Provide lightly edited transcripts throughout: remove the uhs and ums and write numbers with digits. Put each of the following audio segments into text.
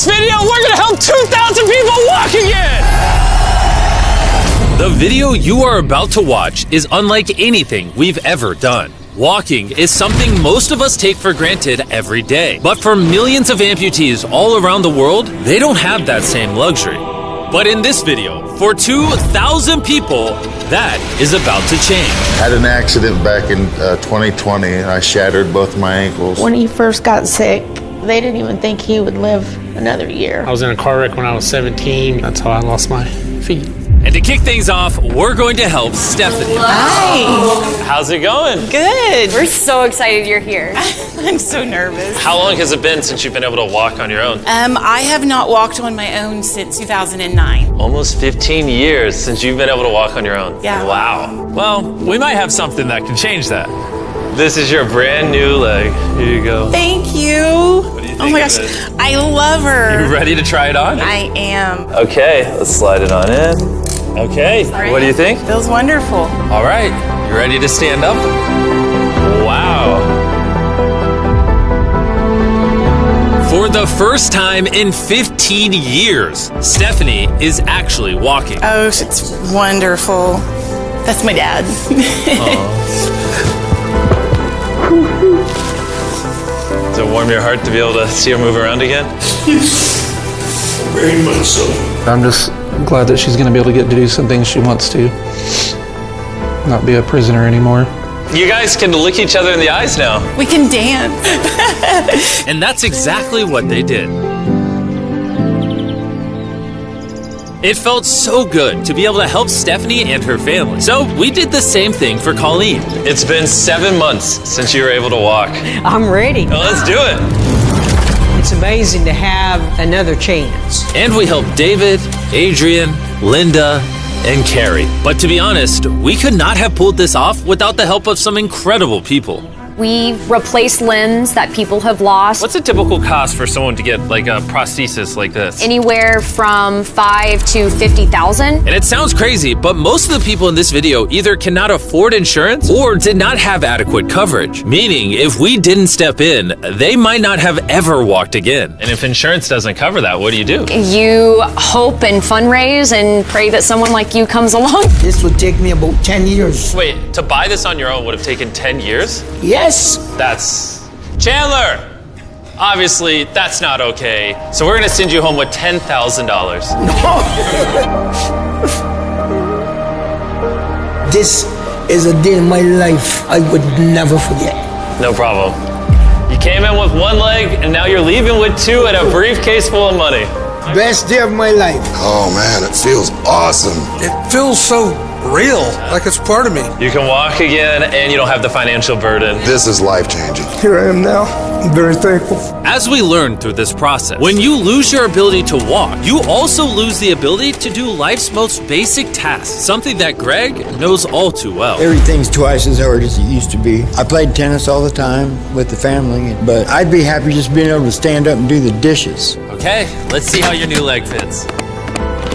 this video, we're gonna help 2,000 people walk again! The video you are about to watch is unlike anything we've ever done. Walking is something most of us take for granted every day. But for millions of amputees all around the world, they don't have that same luxury. But in this video, for 2,000 people, that is about to change. I had an accident back in 2020 and I shattered both my ankles. When he first got sick, they didn't even think he would live another year. I was in a car wreck when I was 17. That's how I lost my feet. And to kick things off, we're going to help Stephanie. Hi. How's it going? Good. We're so excited you're here. I'm so nervous. How long has it been since you've been able to walk on your own? I have not walked on my own since 2009. Almost 15 years since you've been able to walk on your own. Yeah. Wow. Well, we might have something that can change that. This is your brand new leg. Here you go. Thank you. What do you think Oh my of gosh, it? I love her. You ready to try it on? I am. Okay, let's slide it on in. Okay, what do you think? Feels wonderful. All right, you ready to stand up? Wow. For the first time in 15 years, Stephanie is actually walking. Oh, it's wonderful. That's my dad. Does it warm your heart to be able to see her move around again? Very much so. I'm just glad that she's going to be able to get to do some things she wants to. Not be a prisoner anymore. You guys can look each other in the eyes now. We can dance. And that's exactly what they did. It felt so good to be able to help Stephanie and her family. So we did the same thing for Colleen. It's been 7 months since you were able to walk. I'm ready. Well, let's do it. It's amazing to have another chance. And we helped David, Adrian, Linda, and Carrie. But to be honest, we could not have pulled this off without the help of some incredible people. We replace limbs that people have lost. What's a typical cost for someone to get like a prosthesis like this? Anywhere from $5,000 to $50,000. And it sounds crazy, but most of the people in this video either cannot afford insurance or did not have adequate coverage. Meaning, if we didn't step in, they might not have ever walked again. And if insurance doesn't cover that, what do? You hope and fundraise and pray that someone like you comes along. This would take me about 10 years. Wait, to buy this on your own would have taken 10 years? Yes. That's... Chandler! Obviously, that's not okay. So we're gonna send you home with $10,000. This is a day in my life I would never forget. No problem. You came in with one leg, and now you're leaving with two and a briefcase full of money. Best day of my life. Oh man, it feels awesome. It feels so real, like it's part of me. You can walk again, and you don't have the financial burden. This is life-changing. Here I am now. I'm very thankful. As we learned through this process, when you lose your ability to walk, you also lose the ability to do life's most basic tasks, something that Greg knows all too well. Everything's twice as hard as it used to be. I played tennis all the time with the family, but I'd be happy just being able to stand up and do the dishes. Okay, let's see how your new leg fits.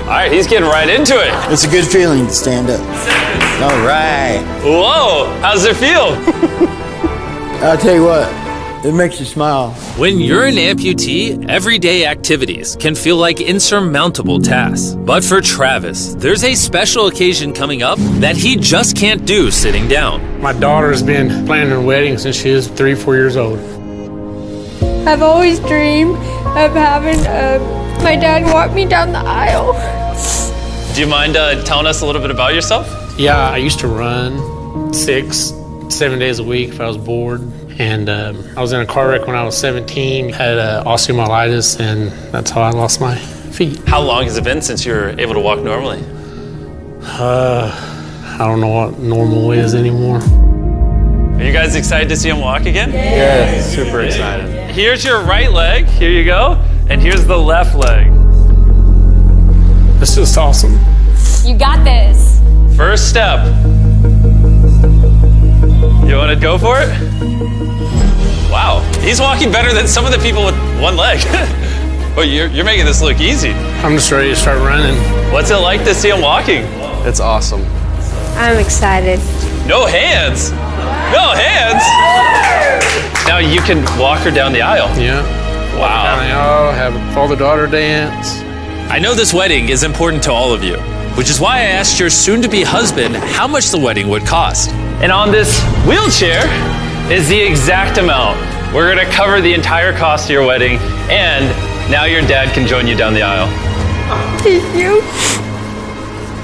All right, he's getting right into it. It's a good feeling to stand up. All right. Whoa, how's it feel? I'll tell you what, it makes you smile. When you're an amputee, everyday activities can feel like insurmountable tasks. But for Travis, there's a special occasion coming up that he just can't do sitting down. My daughter's been planning her wedding since she was 3 or 4 years old. I've always dreamed of having my dad walk me down the aisle. Do you mind telling us a little bit about yourself? Yeah, I used to run 6, 7 days a week if I was bored. And I was in a car wreck when I was 17, had osteomyelitis, and that's how I lost my feet. How long has it been since you were able to walk normally? I don't know what normal is anymore. Are you guys excited to see him walk again? Yeah, super excited. Here's your right leg, here you go, and here's the left leg. This is awesome. You got this. First step. You want to go for it? Wow, he's walking better than some of the people with one leg. Well, you're making this look easy. I'm just ready to start running. What's it like to see him walking? It's awesome. I'm excited. No hands. No hands. Now you can walk her down the aisle. Yeah. Wow. Have a father-daughter dance. I know this wedding is important to all of you, which is why I asked your soon-to-be husband how much the wedding would cost. And on this wheelchair is the exact amount. We're gonna cover the entire cost of your wedding, and now your dad can join you down the aisle. Thank you.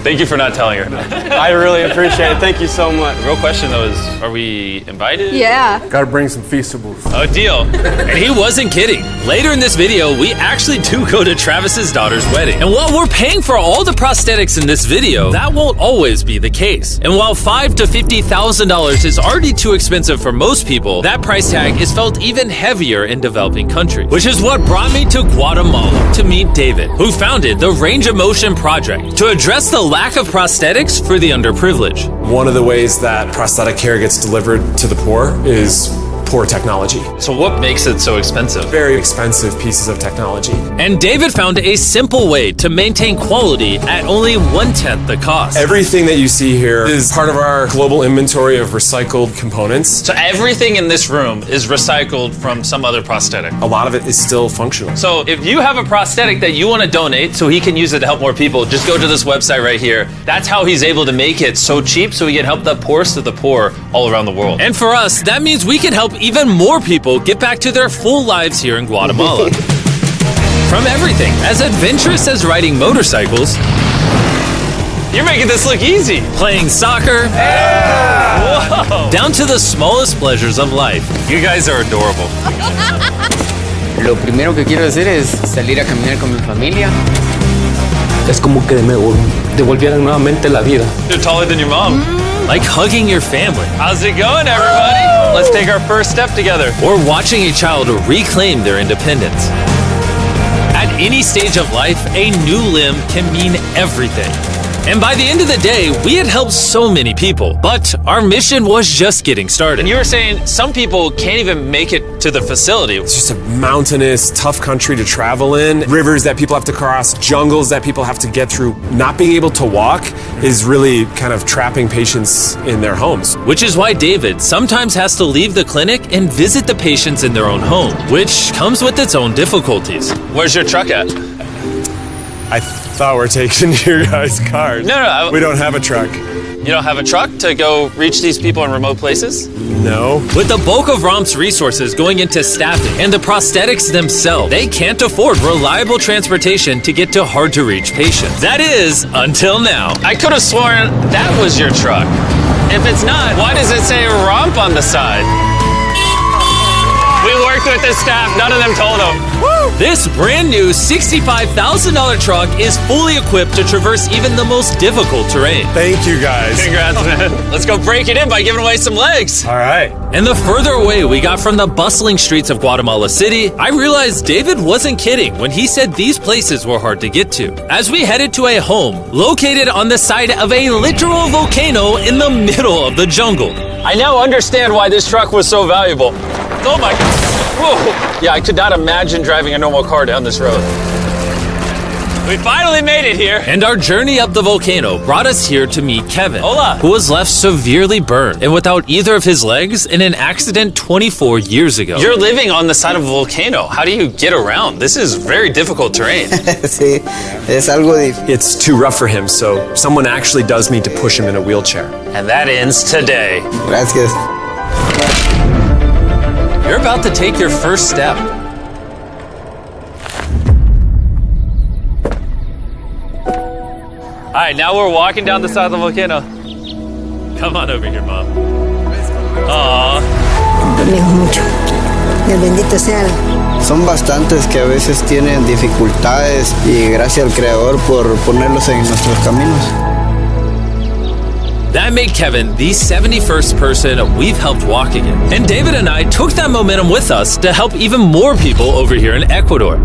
Thank you for not telling her. I really appreciate it. Thank you so much. The real question though is, are we invited? Yeah. Gotta bring some feastables. Oh, deal. And he wasn't kidding. Later in this video, we actually do go to Travis's daughter's wedding. And while we're paying for all the prosthetics in this video, that won't always be the case. And while $5,000 to $50,000 is already too expensive for most people, that price tag is felt even heavier in developing countries. Which is what brought me to Guatemala to meet David, who founded the Range of Motion Project to address the lack of prosthetics for the underprivileged. One of the ways that prosthetic care gets delivered to the poor is poor technology. So what makes it so expensive? Very expensive pieces of technology. And David found a simple way to maintain quality at only 1/10 the cost. Everything that you see here is part of our global inventory of recycled components. So everything in this room is recycled from some other prosthetic. A lot of it is still functional. So if you have a prosthetic that you want to donate so he can use it to help more people, just go to this website right here. That's how he's able to make it so cheap so he can help the poorest of the poor all around the world. And for us, that means we can help even more people get back to their full lives here in Guatemala. From everything as adventurous as riding motorcycles, you're making this look easy. Playing soccer, Whoa. down to the smallest pleasures of life. You guys are adorable. Lo primero que quiero hacer es salir a caminar con mi familia. Es como que me devolvieran nuevamente la vida. You're taller than your mom. Like hugging your family. How's it going, everybody? Let's take our first step together. Or watching a child reclaim their independence. At any stage of life, a new limb can mean everything. And by the end of the day, we had helped so many people, but our mission was just getting started. And you were saying some people can't even make it to the facility. It's just a mountainous, tough country to travel in. Rivers that people have to cross, jungles that people have to get through. Not being able to walk is really kind of trapping patients in their homes. Which is why David sometimes has to leave the clinic and visit the patients in their own home, which comes with its own difficulties. Where's your truck at? I thought we're taking your guys' cars. No. We don't have a truck. You don't have a truck to go reach these people in remote places? No. With the bulk of ROM's resources going into staffing and the prosthetics themselves, they can't afford reliable transportation to get to hard-to-reach patients. That is, until now. I could have sworn that was your truck. If it's not, why does it say ROMP on the side? We worked with the staff, none of them told them. This brand new $65,000 truck is fully equipped to traverse even the most difficult terrain. Thank you, guys. Congrats, man. Let's go break it in by giving away some legs. All right. And the further away we got from the bustling streets of Guatemala City, I realized David wasn't kidding when he said these places were hard to get to. As we headed to a home located on the side of a literal volcano in the middle of the jungle. I now understand why this truck was so valuable. Oh my God. Whoa. Yeah, I could not imagine driving a normal car down this road. We finally made it here. And our journey up the volcano brought us here to meet Kevin, Hola. who was left severely burned and without either of his legs in an accident 24 years ago. You're living on the side of a volcano. How do you get around? This is very difficult terrain. Sí, es algo difícil. It's too rough for him, so someone actually does need to push him in a wheelchair. And that ends today. Gracias. You're about to take your first step. All right, now we're walking down the side of the volcano. Come on over here, Mom. Aww. mucho. Bendito sea. Son bastantes que a veces tienen dificultades y gracias al Creador por ponerlos en nuestros caminos. That made Kevin the 71st person we've helped walk again. And David and I took that momentum with us to help even more people over here in Ecuador.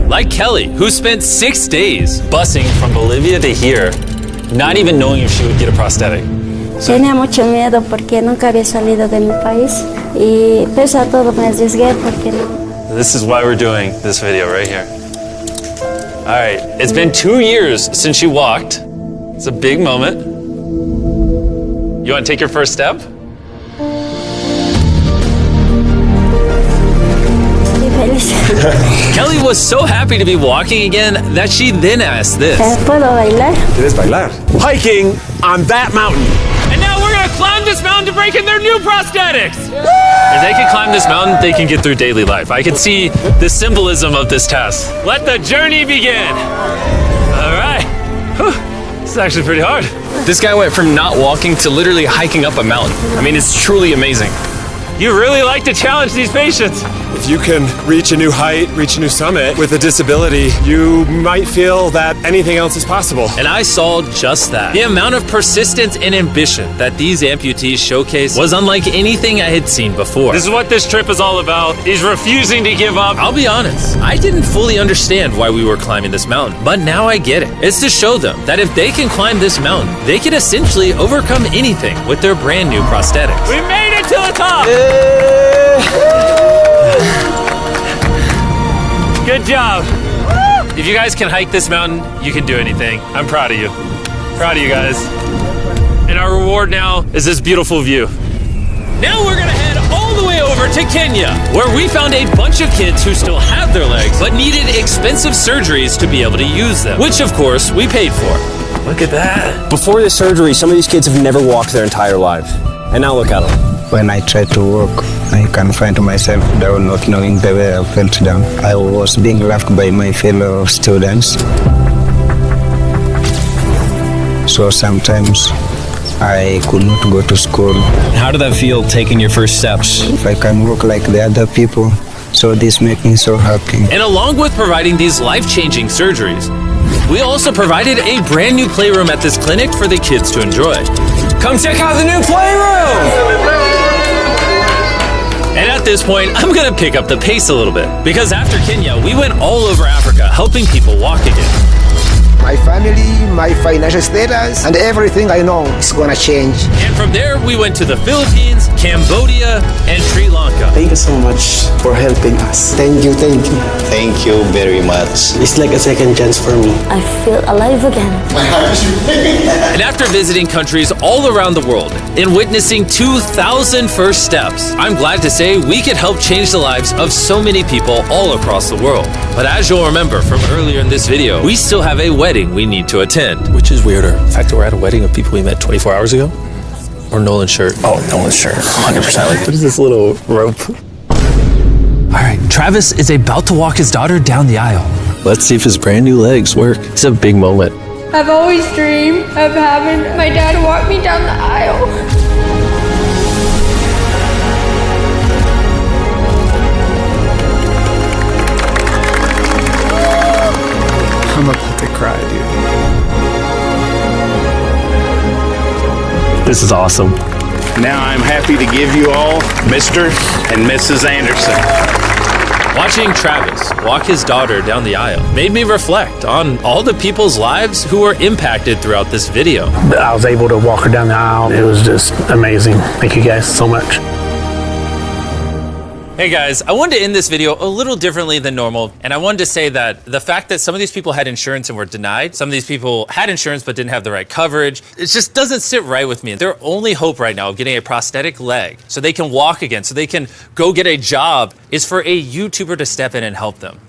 Like Kelly, who spent 6 days busing from Bolivia to here, not even knowing if she would get a prosthetic. Tenía mucho miedo porque nunca había salido de mi país y pese a todo me arriesgué porque no. This is why we're doing this video right here. All right, it's been 2 years since she walked. It's a big moment. You want to take your first step? feliz. Kelly was so happy to be walking again that she then asked this. ¿Puedo bailar? ¿Quieres bailar? Hiking on that mountain. And now we're gonna climb this mountain to break in their new prosthetics. If they can climb this mountain, they can get through daily life. I can see the symbolism of this test. Let the journey begin. All right. Whew. This is actually pretty hard. This guy went from not walking to literally hiking up a mountain. I mean, it's truly amazing. You really like to challenge these patients. If you can reach a new height, reach a new summit with a disability, you might feel that anything else is possible. And I saw just that. The amount of persistence and ambition that these amputees showcase was unlike anything I had seen before. This is what this trip is all about, is refusing to give up. I'll be honest, I didn't fully understand why we were climbing this mountain, but now I get it. It's to show them that if they can climb this mountain, they can essentially overcome anything with their brand new prosthetics. We made it to the top! Good job. If you guys can hike this mountain, you can do anything. I'm proud of you. Proud of you guys. And our reward now is this beautiful view. Now we're gonna head all the way over to Kenya, where we found a bunch of kids who still have their legs, but needed expensive surgeries to be able to use them, which of course we paid for. Look at that. Before this surgery, some of these kids have never walked their entire lives. And now look at them. When I tried to walk, I confined myself down, not knowing the way I felt down. I was being laughed by my fellow students. So sometimes I could not go to school. How did that feel, taking your first steps? If I can walk like the other people, so this makes me so happy. And along with providing these life-changing surgeries, we also provided a brand new playroom at this clinic for the kids to enjoy. Come check out the new playroom! And at this point, I'm gonna pick up the pace a little bit, because after Kenya, we went all over Africa helping people walk again. My family, my financial status, and everything I know is gonna change. And from there, we went to the Philippines, Cambodia, and Sri Lanka. Thank you so much for helping us. Thank you, thank you. Thank you very much. It's like a second chance for me. I feel alive again. And after visiting countries all around the world and witnessing 2,000 first steps, I'm glad to say we could help change the lives of so many people all across the world. But as you'll remember from earlier in this video, we still have a wedding we need to attend. Which is weirder, the fact that we're at a wedding of people we met 24 hours ago, or Nolan's shirt? Oh, Nolan's shirt, 100%. What is this little rope? All right, Travis is about to walk his daughter down the aisle. Let's see if his brand new legs work. It's a big moment. I've always dreamed of having my dad walk me down the aisle. I'm about to cry, dude. This is awesome. Now I'm happy to give you all Mr. and Mrs. Anderson. Watching Travis walk his daughter down the aisle made me reflect on all the people's lives who were impacted throughout this video. I was able to walk her down the aisle. It was just amazing. Thank you guys so much. Hey guys, I wanted to end this video a little differently than normal, and I wanted to say that the fact that some of these people had insurance and were denied, some of these people had insurance but didn't have the right coverage, it just doesn't sit right with me. Their only hope right now of getting a prosthetic leg so they can walk again, so they can go get a job, is for a YouTuber to step in and help them,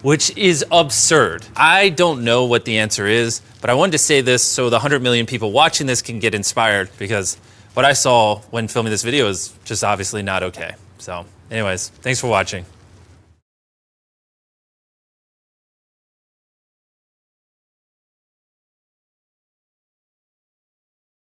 which is absurd. I don't know what the answer is, but I wanted to say this so the 100 million people watching this can get inspired, because what I saw when filming this video is just obviously not okay. So anyways, thanks for watching.